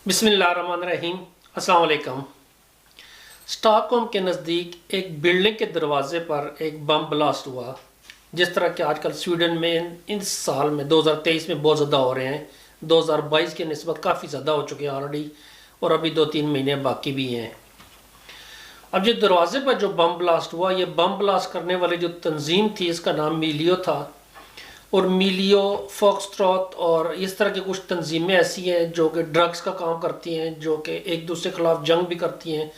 बिस्मिल्लाहिर्रहमानिर्रहीम। अस्सलाम वालेकुम। स्टॉकहोम के नज़दीक एक बिल्डिंग के दरवाजे पर एक बम ब्लास्ट हुआ। जिस तरह के आजकल स्वीडन में इस साल में 2023 में बहुत ज़्यादा हो रहे हैं, 2022 के निस्बत काफ़ी ज़्यादा हो चुके हैं ऑलरेडी, और अभी 2-3 महीने बाकी भी हैं। अब ये दरवाजे पर जो बम ब्लास्ट हुआ, ये बम ब्लास्ट करने वाली जो तंजीम थी इसका नाम मिलियो था, और मिलियो, फॉक्सट्रॉट और इस तरह की कुछ तंजीमें ऐसी हैं जो कि ड्रग्स का काम करती हैं, जो कि एक दूसरे के खिलाफ जंग भी करती हैं,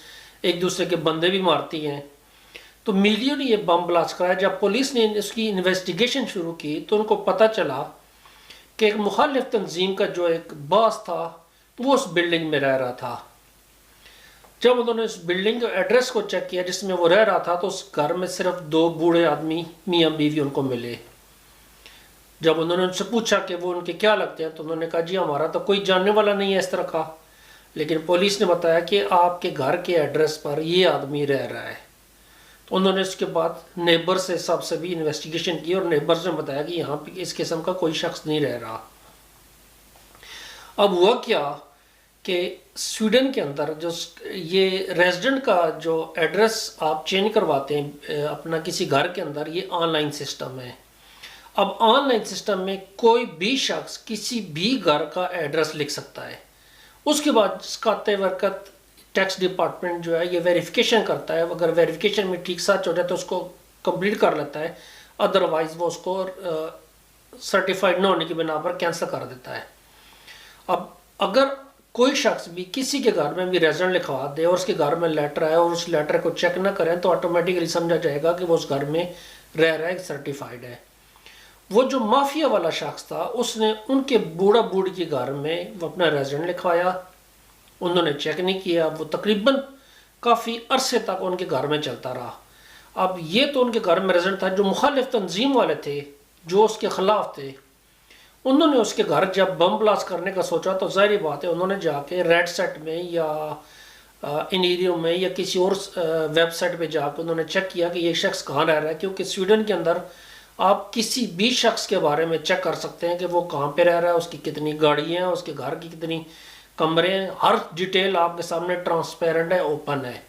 एक दूसरे के बंदे भी मारती हैं। तो मिलियो ने ये बम ब्लास्ट कराया। जब पुलिस ने इसकी इन्वेस्टिगेशन शुरू की तो उनको पता चला कि एक मुखालिफ तंजीम का जो एक बॉस था वो उस बिल्डिंग में रह रहा था। जब उन्होंने इस बिल्डिंग के एड्रेस को चेक किया जिसमें वो रह रहा था, तो उस घर में सिर्फ 2 बूढ़े आदमी मियाँ बीवी उनको मिले। जब उन्होंने उनसे पूछा कि वो उनके क्या लगते हैं, तो उन्होंने कहा जी हमारा तो कोई जानने वाला नहीं है इस तरह का, लेकिन पुलिस ने बताया कि आपके घर के एड्रेस पर ये आदमी रह रहा है। तो उन्होंने इसके बाद नेबर से सबसे भी इन्वेस्टिगेशन की, और नेबर्स ने बताया कि यहाँ पे इस किस्म का कोई शख्स नहीं रह रहा। अब हुआ क्या कि स्वीडन के अंदर जो ये रेजिडेंट का जो एड्रेस आप चेंज करवाते हैं अपना किसी घर के अंदर, ये ऑनलाइन सिस्टम है। अब ऑनलाइन सिस्टम में कोई भी शख्स किसी भी घर का एड्रेस लिख सकता है। उसके बाद इसकाते वक्त टैक्स डिपार्टमेंट जो है ये वेरिफिकेशन करता है। अगर वेरिफिकेशन में ठीक सच हो जाए तो उसको कंप्लीट कर लेता है, अदरवाइज वो उसको सर्टिफाइड न होने की बिना पर कैंसिल कर देता है। अब अगर कोई शख्स भी किसी के घर में भी रेजिडेंट लिखवा दे और उसके घर में लेटर आए और उस लेटर को चेक ना करें, तो ऑटोमेटिकली समझा जाएगा कि वो उस घर में रह रहा है, सर्टिफाइड है। वो जो माफिया वाला शख्स था उसने उनके बूढ़ा बूढ़ी के घर में वो अपना रेजिडेंट लिखवाया, उन्होंने चेक नहीं किया। वो तकरीबन काफ़ी अरसे तक उनके घर में चलता रहा। अब ये तो उनके घर में रेजिडेंट था, जो मुखालिफ तंजीम वाले थे जो उसके खिलाफ थे, उन्होंने उसके घर जब बम ब्लास्ट करने का सोचा तो जाहिर बात है उन्होंने जाके रेड सेट में या इनीरियो में या किसी और वेबसाइट पे जाकर उन्होंने चेक किया कि ये शख्स कहाँ रह रहा है, क्योंकि स्वीडन के अंदर आप किसी भी शख्स के बारे में चेक कर सकते हैं कि वो कहाँ पे रह रहा है, उसकी कितनी गाड़ियाँ हैं, उसके घर की कितनी कमरे हैं, हर डिटेल आपके सामने ट्रांसपेरेंट है, ओपन है।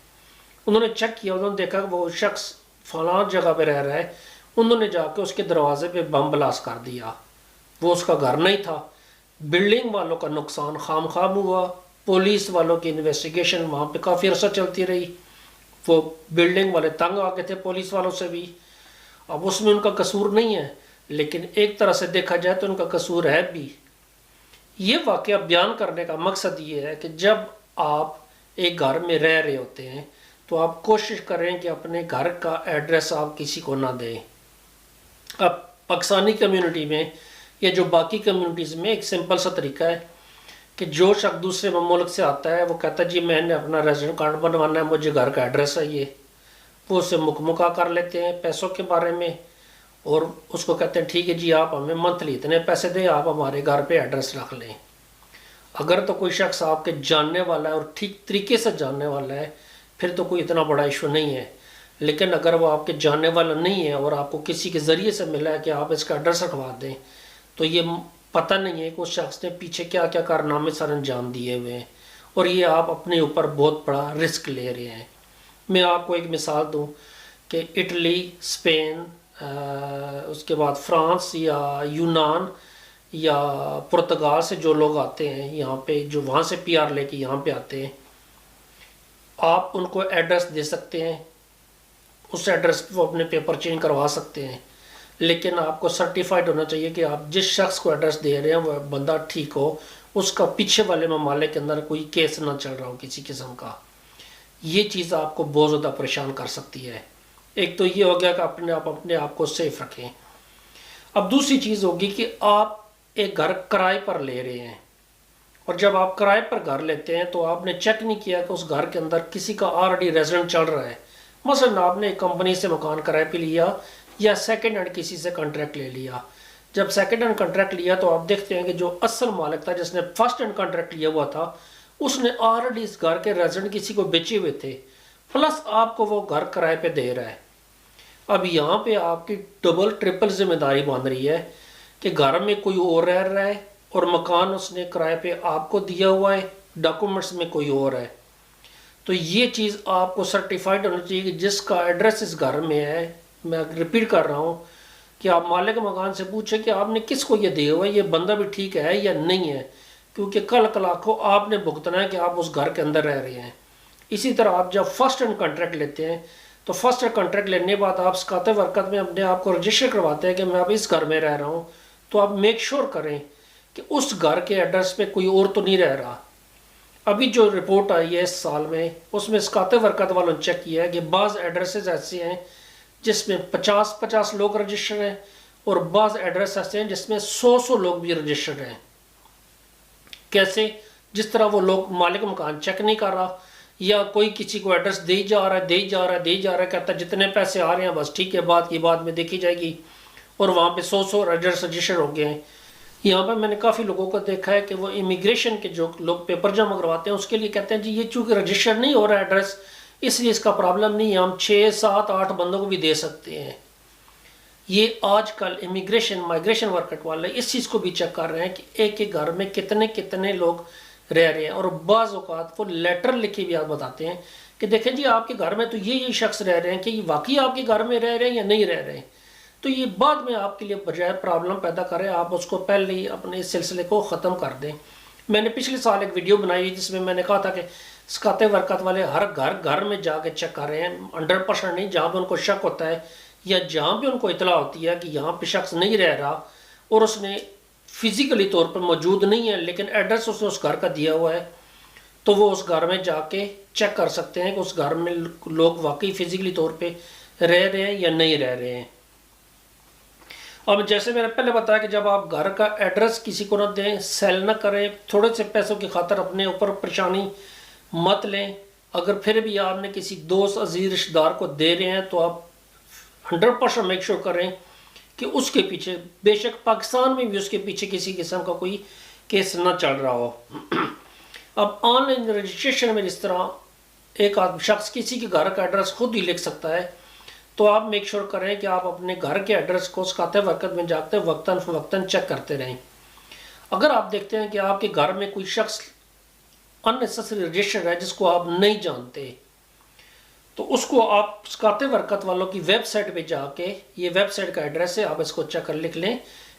उन्होंने चेक किया, उन्होंने देखा कि वो शख्स फलां जगह पे रह रहा है। उन्होंने जाके उसके दरवाजे पे बम ब्लास्ट कर दिया। वो उसका घर नहीं था। बिल्डिंग वालों का नुकसान खामखाम हुआ। पुलिस वालों की इन्वेस्टिगेशन वहाँ पे काफ़ी अरसा चलती रही। वो बिल्डिंग वाले तंग आ गए थे पुलिस वालों से भी। अब उसमें उनका कसूर नहीं है, लेकिन एक तरह से देखा जाए तो उनका कसूर है भी। ये वाक़या बयान करने का मकसद ये है कि जब आप एक घर में रह रहे होते हैं तो आप कोशिश करें कि अपने घर का एड्रेस आप किसी को ना दें। अब पाकिस्तानी कम्युनिटी में या जो बाकी कम्युनिटीज़ में एक सिंपल सा तरीका है कि जो शख्स दूसरे मुल्क से आता है वो कहता है जी मैंने अपना रेजिडेंट कार्ड बनवाना है, मुझे घर का एड्रेस है ये। वो उससे मुकमुका कर लेते हैं पैसों के बारे में, और उसको कहते हैं ठीक है जी आप हमें मंथली इतने पैसे दें, आप हमारे घर पे एड्रेस रख लें। अगर तो कोई शख्स आपके जानने वाला है और ठीक तरीके से जानने वाला है फिर तो कोई इतना बड़ा इशू नहीं है। लेकिन अगर वो आपके जानने वाला नहीं है और आपको किसी के ज़रिए से मिला है कि आप इसका एड्रेस रखवा दें, तो ये पता नहीं है कि उस शख्स ने पीछे क्या क्या कारनामे सर अंजाम दिए हुए हैं, और ये आप अपने ऊपर बहुत बड़ा रिस्क ले रहे हैं। मैं आपको एक मिसाल दूं कि इटली, स्पेन, उसके बाद फ्रांस या यूनान या पुर्तगाल से जो लोग आते हैं यहाँ पे, जो वहाँ से पीआर लेके यहाँ पे आते हैं, आप उनको एड्रेस दे सकते हैं, उस एड्रेस पे वो अपने पेपर चेंज करवा सकते हैं। लेकिन आपको सर्टिफाइड होना चाहिए कि आप जिस शख्स को एड्रेस दे रहे हैं वह बंदा ठीक हो, उसका पीछे वाले ममालिक के अंदर कोई केस ना चल रहा हो किसी किस्म का। ये चीज़ आपको बहुत ज़्यादा परेशान कर सकती है। एक तो ये हो गया कि अपने आप को सेफ रखें। अब दूसरी चीज़ होगी कि आप एक घर किराए पर ले रहे हैं, और जब आप किराए पर घर लेते हैं तो आपने चेक नहीं किया कि उस घर के अंदर किसी का ऑलरेडी रेजिडेंट चल रहा है। मसलन आपने एक कंपनी से मकान किराए पे लिया या सेकेंड हैंड किसी से कॉन्ट्रैक्ट ले लिया। जब सेकेंड हैंड कॉन्ट्रैक्ट लिया तो आप देखते हैं कि जो असल मालिक था जिसने फर्स्ट हैंड कॉन्ट्रैक्ट लिया हुआ था उसने ऑलरेडी इस घर के रेजिडेंट किसी को बेचे हुए थे, प्लस आपको वो घर किराए पे दे रहा है। अब यहाँ पे आपकी डबल ट्रिपल जिम्मेदारी बन रही है कि घर में कोई और रह रहा है और मकान उसने किराए पे आपको दिया हुआ है, ڈاکومنٹس میں کوئی اور ہے، تو یہ چیز آپ کو سرٹیفائڈ ہونا چاہیے کہ جس کا ایڈریس اس گھر میں ہے، میں ریپیٹ کر رہا ہوں کہ آپ مالک مکان سے پوچھیں کہ آپ نے کس کو یہ دیا ہوا ہے، یہ بندہ بھی ٹھیک ہے یا نہیں ہے، کیونکہ کل کو آپ نے بھگتنا ہے کہ آپ اس گھر کے اندر رہ رہے ہیں۔ اسی طرح آپ جب فرسٹ ہینڈ کانٹریکٹ لیتے ہیں تو فرسٹ ہینڈ کانٹریکٹ لینے کے بعد آپ سکاتے ورکت میں اپنے آپ کو رجسٹر کرواتے ہیں کہ میں اب اس گھر میں رہ رہا ہوں، تو آپ میک شور کریں کہ اس گھر کے ایڈریس پہ کوئی اور تو نہیں رہ رہا۔ ابھی جو رپورٹ آئی ہے اس سال میں، اس میں سکاتے ورکت والوں نے چیک کیا ہے کہ بعض ایڈریسز ایسے ہیں جس میں 50 لوگ رجسٹر ہیں، اور بعض ایڈریس ایسے ہیں جس میں 100 لوگ بھی رجسٹر ہیں۔ کیسے؟ جس طرح وہ لوگ مالک مکان چیک نہیں کر رہا، یا کوئی کسی کو ایڈریس دے جا رہا ہے کہتا ہے جتنے پیسے آ رہے ہیں بس ٹھیک ہے، بعد کی بعد میں دیکھی جائے گی، اور وہاں پہ 100 ایڈریس رجسٹر ہو گئے ہیں۔ یہاں پہ میں نے کافی لوگوں کو دیکھا ہے کہ وہ امیگریشن کے جو لوگ پیپر جمع کرواتے ہیں اس کے لیے کہتے ہیں جی یہ چونکہ رجسٹر نہیں ہو رہا ایڈریس، اس لیے اس کا پرابلم نہیں ہے، ہم 6 7 8 بندوں کو بھی دے سکتے ہیں۔ یہ آج کل مائگریشن ورکر والے اس چیز کو بھی چیک کر رہے ہیں کہ ایک ایک گھر میں کتنے لوگ رہ رہے ہیں، اور بعض اوقات وہ لیٹر لکھ کے بھی آپ بتاتے ہیں کہ دیکھیں جی آپ کے گھر میں تو یہ شخص رہ رہے ہیں، کہ یہ واقعی آپ کے گھر میں رہ رہے ہیں یا نہیں رہ رہے ہیں۔ تو یہ بعد میں آپ کے لیے بجائے پرابلم پیدا کرے، آپ اس کو پہلے ہی اپنے اس سلسلے کو ختم کر دیں۔ میں نے پچھلے سال ایک ویڈیو بنائی جس میں میں نے کہا تھا کہ سکاتے ورکت والے ہر گھر میں جا کے چیک کر رہے ہیں، 100% نہیں، جہاں پہ ان کو شک ہوتا ہے یا جہاں پہ ان کو اطلاع ہوتی ہے کہ یہاں پہ شخص نہیں رہ رہا اور اس نے فزیکلی طور پر موجود نہیں ہے لیکن ایڈریس اس نے اس گھر کا دیا ہوا ہے، تو وہ اس گھر میں جا کے چیک کر سکتے ہیں کہ اس گھر میں لوگ واقعی فزیکلی طور پہ رہ رہے ہیں یا نہیں رہ رہے ہیں۔ اب جیسے میں نے پہلے بتایا کہ جب آپ گھر کا ایڈریس کسی کو نہ دیں، سیل نہ کریں، تھوڑے سے پیسوں کی خاطر اپنے اوپر پریشانی مت لیں۔ اگر پھر بھی آپ نے کسی دوست عزیز رشتہ دار کو دے رہے ہیں تو آپ 100% میک شور کریں کہ اس کے پیچھے، بے شک پاکستان میں بھی اس کے پیچھے کسی قسم کا کوئی کیس نہ چل رہا ہو۔ اب آن لائن رجسٹریشن میں جس طرح ایک شخص کسی کے گھر کا ایڈریس خود ہی لکھ سکتا ہے، تو آپ میک شور کریں کہ آپ اپنے گھر کے ایڈریس کو سکاتے وقت میں جاتے وقتاً فوقتاً چیک کرتے رہیں۔ اگر آپ دیکھتے ہیں کہ آپ کے گھر میں کوئی شخص unnecessary رجسٹر ہے جس کو آپ نہیں جانتے، تو اس کو آپ سکاتے ورکت والوں کی ویب سائٹ پہ جا کے، یہ ویب سائٹ کا ایڈریس ہے، آپ اس کو چیک کر لکھ لیں،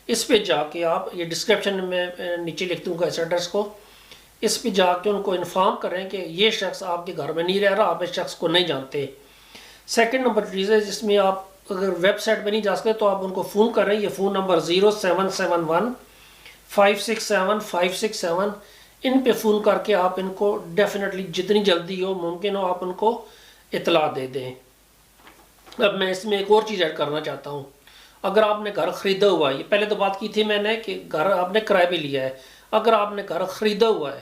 اس پہ جا کے آپ، یہ ڈسکرپشن میں نیچے لکھ دوں گا اس ایڈریس کو، اس پہ جا کے ان کو انفارم کریں کہ یہ شخص آپ کے گھر میں نہیں رہ رہا، آپ اس شخص کو نہیں جانتے۔ سیکنڈ نمبر چیز ہے جس میں آپ اگر ویب سائٹ پہ نہیں جا سکتے تو آپ ان کو فون کریں، یہ فون نمبر 0771 567 567، ان پہ فون کر کے آپ ان کو ڈیفینیٹلی جتنی جلدی ہو ممکن ہو آپ ان کو اطلاع دے دیں۔ اب میں اس میں ایک اور چیز ایڈ کرنا چاہتا ہوں، اگر آپ نے گھر خریدا ہوا ہے، یہ پہلے تو بات کی تھی میں نے کہ گھر آپ نے کرائے پہ لیا ہے، اگر آپ نے گھر خریدا ہوا ہے،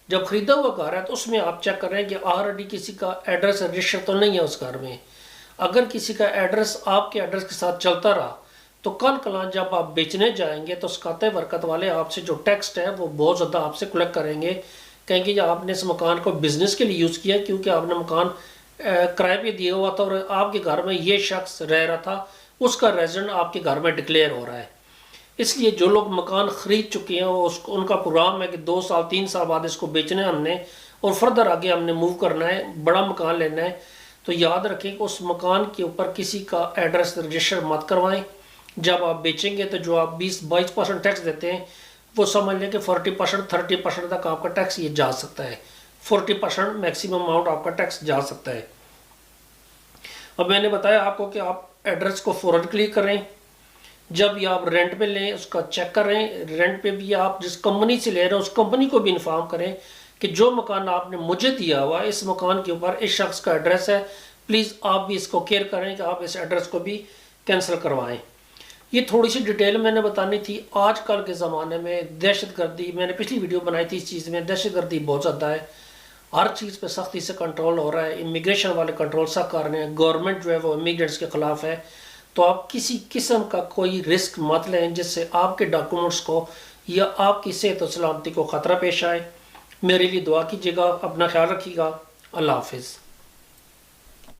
جب خریدا ہوا گھر ہے تو اس میں آپ چیک کر رہے ہیں کہ آلریڈی کسی کا ایڈریس رجسٹر تو نہیں ہے اس گھر میں۔ اگر کسی کا ایڈریس آپ کے ایڈریس کے ساتھ چلتا رہا تو کل کلاں جب آپ بیچنے جائیں گے تو سکاتے ورکت والے آپ سے جو ٹیکسٹ ہے وہ بہت زیادہ آپ سے کلیکٹ کریں گے، کہیں گے آپ نے اس مکان کو بزنس کے لیے یوز کیا کیونکہ آپ نے مکان کرائے پہ دیا ہوا تھا اور آپ کے گھر میں یہ شخص رہ رہا تھا، اس کا ریزیڈنٹ آپ کے گھر میں ڈکلیئر ہو رہا ہے۔ اس لیے جو لوگ مکان خرید چکے ہیں ان کا پروگرام ہے کہ 2 سال 3 سال بعد اس کو بیچنا ہے ہم نے، اور فردر آگے ہم نے موو کرنا ہے، بڑا مکان لینا ہے، تو یاد رکھیں کہ اس مکان کے اوپر کسی کا ایڈریس رجسٹر مت کروائیں۔ جب آپ بیچیں گے تو جو آپ 20-22% ٹیکس دیتے ہیں وہ سمجھ لیں کہ 40% 30% تک آپ کا ٹیکس یہ جا سکتا ہے، 40% میکسیمم اماؤنٹ آپ کا ٹیکس جا سکتا ہے۔ اب میں نے بتایا آپ کو کہ آپ ایڈریس کو فوراً کلک کریں، جب یہ آپ رینٹ پہ لیں اس کا چیک کریں، رینٹ پہ بھی آپ جس کمپنی سے لے رہے ہیں اس کمپنی کو بھی انفارم کریں کہ جو مکان آپ نے مجھے دیا ہوا ہے اس مکان کے اوپر اس شخص کا ایڈریس ہے، پلیز آپ بھی اس کو کیئر کریں کہ آپ اس ایڈریس کو بھی کینسل کروائیں۔ یہ تھوڑی سی ڈیٹیل میں نے بتانی تھی۔ آج کل کے زمانے میں دہشت گردی، میں نے پچھلی ویڈیو بنائی تھی اس چیز میں، دہشت گردی بہت زیادہ ہے، ہر چیز پہ سختی سے کنٹرول ہو رہا ہے، امیگریشن والے کنٹرول سخت کر رہے ہیں، گورنمنٹ جو ہے وہ امیگرینٹس کے خلاف ہے، تو آپ کسی قسم کا کوئی رسک مت لیں جس سے آپ کے ڈاکومنٹس کو یا آپ کی صحت و سلامتی کو خطرہ پیش آئے۔ میرے لیے دعا کیجیے گا، اپنا خیال رکھیے گا، اللہ حافظ۔